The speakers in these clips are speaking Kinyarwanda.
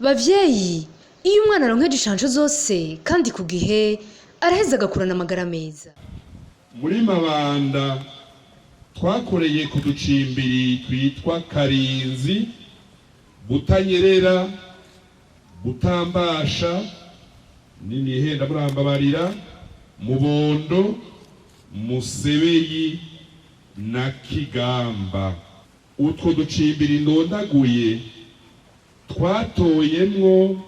Bavyeyi, iyo umwana aronkeje inshansho zose kandi ku gihe araheza agakurana amagara meza. Muri Mabanda twakoreye ku ducimbiri twitwa Karinzi, Butanyerera, Butambasha, Ninihenda Murambabarira, Mubondo, Musebeyi na Kigamba. Utwo ducimbiri ndondaguye twatoyemwo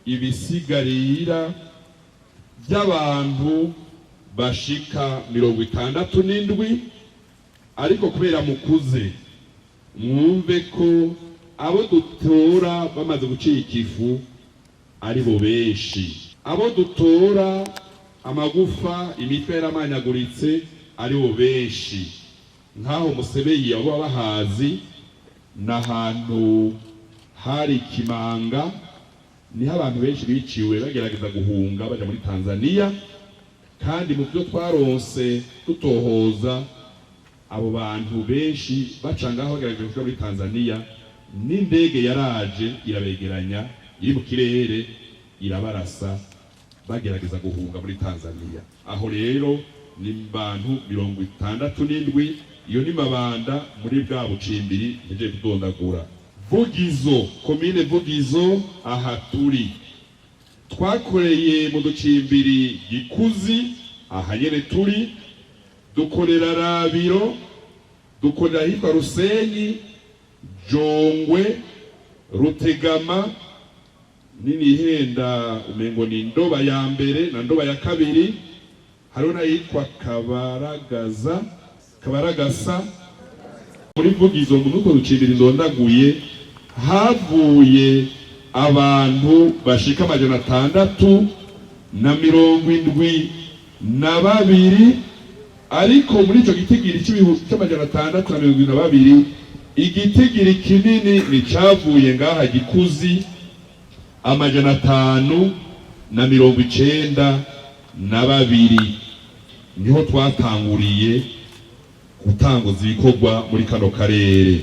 ibisigarira by'abantu bashika 67, ariko kubera mukuze mwumve ko abo dutora bamaze gucika ifu ari bo benshi, abo dutora amagufa imitwe yaramanyaguritse ari bo benshi. Nkaho Musebeyi abo bahazi n'ahantu hari Kimanga, niho abantu benshi biciwe bagerageza guhunga baja muri Tanzania, kandi mu byo twaronse tutohoza abo bantu benshi bacangaho bagerageza kuja muri Tanzania, n'indege yaraje irabegeranya iri mu kirere irabarasa bagerageza guhunga muri Tanzania. Aho rero ni bantu 67, iyo ni Mabanda muri bwa bucimbiri nje kudondagura. Vugizo, komine Vugizo aha turi twakoreye mu ducimbiri Gikuzi aha nyene turi, dukorera Rabiro, dukorera hitwa Rusenyi, Jongwe, Rutegama, Ninihenda umengo ni Ndoba ya mbere na Ndoba ya kabiri, hariho n'ayitwa Kabaragasa. Muri Vugizo mu nuko ducimbiri ndondaguye havuye abantu bashika 672, ariko muri ico gitigiri c'672 igitigiri kinini ni cavuye ngaha Gikuzi 592, niho twatanguriye gutanguza ibikorwa muri kano karere.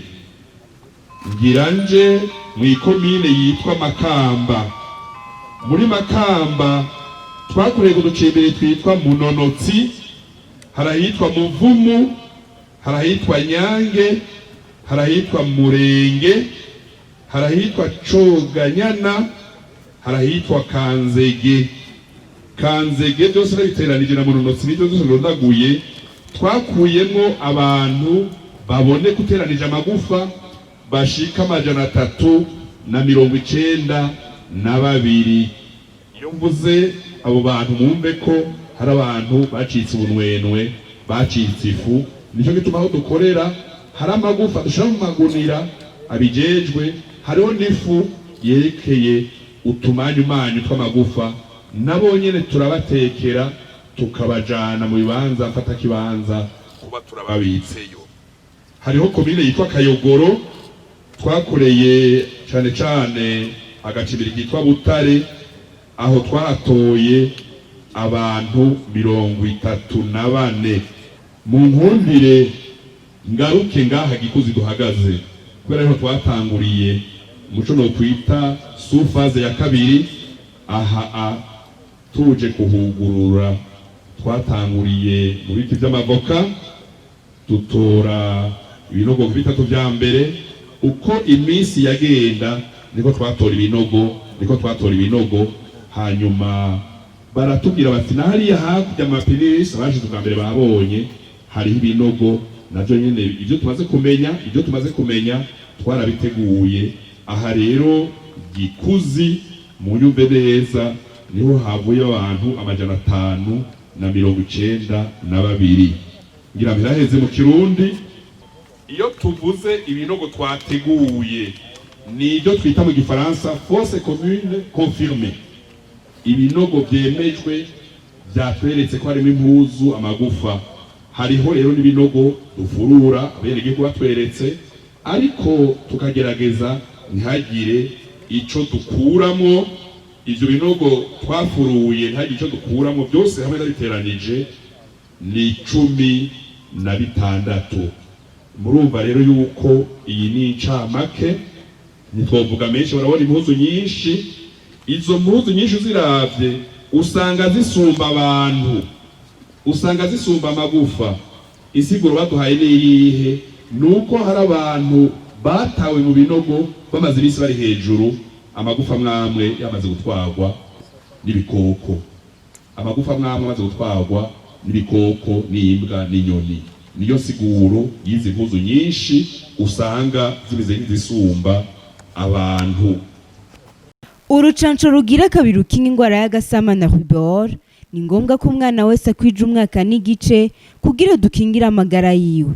Ngiranje mwikomine yitwa Makamba. Muri Makamba twakoreye uducimbiri twitwa Munonotsi, harahitwa Muvumu, harahitwa Nyange, harahitwa Murenge, harahitwa Coganyana, harahitwa Kanzege. Kanzege byose biteranije na Munonotsi nibyo byose ndondaguye. Twakuyemo abantu babone kuteranije amagufa bashika 392. Iyo mvuze abo bantu mwumve ko hari abantu bacitse ubunwenwe, bacitse ifu. Nico gituma aho dukorera hari amagufa dushaka mu magunira abijejwe, hariho n'ifu yerekeye utumanyumanyu tw'amagufa, nabo nyene turabatekera tukabajana mu bibanza mfata kibanza kuba turababitseyo. Hariho komine yitwa Kayogoro twakoreye cane cane agacimbiri kitwa Butare, aho twatoye abantu 34. Mu nkundire ngaruke ngaha Gikuzi duhagaze, kubera aho twatanguriye muco no kwita sufaze ya kabiri. Aha tuje kuhugurura twatanguriye mu biti by'amavoka, tutora ibinogo bitatu vya mbere. Uko iminsi yagenda niko twatora ibinogo, hanyuma baratubwira bati nahariya hakurya amapinisi abashize bwa mbere babonye hariho ibinogo. Navyo nyene ibyo tumaze kumenya twarabiteguye. Aha rero Gikuzi mu nyumve neza niho havuye abantu 592. Ngira biraheze mu Kirundi. Iyo tuvuze ibinogo twateguye ni ibyo twita mu Gifaransa fosse commune confirmée, ibinogo byemejwe byatweretse ko harimo impuzu, amagufa. Hariho rero n'ibinogo dufurura abenegihugu batweretse, ariko tukagerageza ntihagire ico dukuramo. Ivyo binogo twafuruye ntihagire ico dukuramo, byose hamwe nabiteranije ni 16. Murumva rero yuko iyi ni incamake ntitwovuga menshi, barabona impuzu nyinshi. Izo mpuzu nyinshi uziravye usanga zisumba abantu, usanga zisumba amagufa. Isiguro baduhaye niyihe? Nuko hari abantu batawe mu binogo bamaze ibisi bari hejuru, amagufa mwamwe yamaze gutwarwa n'ibikoko, amagufa mwamwe amaze gutwarwa n'ibikoko, n'imbwa, n'inyoni. Niyo siguro yizi mpuzu nyinshi usanga zimeze nk'izisumba abantu. Urucanco rugira kabiri rukinga ingwara y'agasama na rubéole ni ngombwa ko umwana wese akwije umwaka n'igice kugira dukingire amagara yiwe.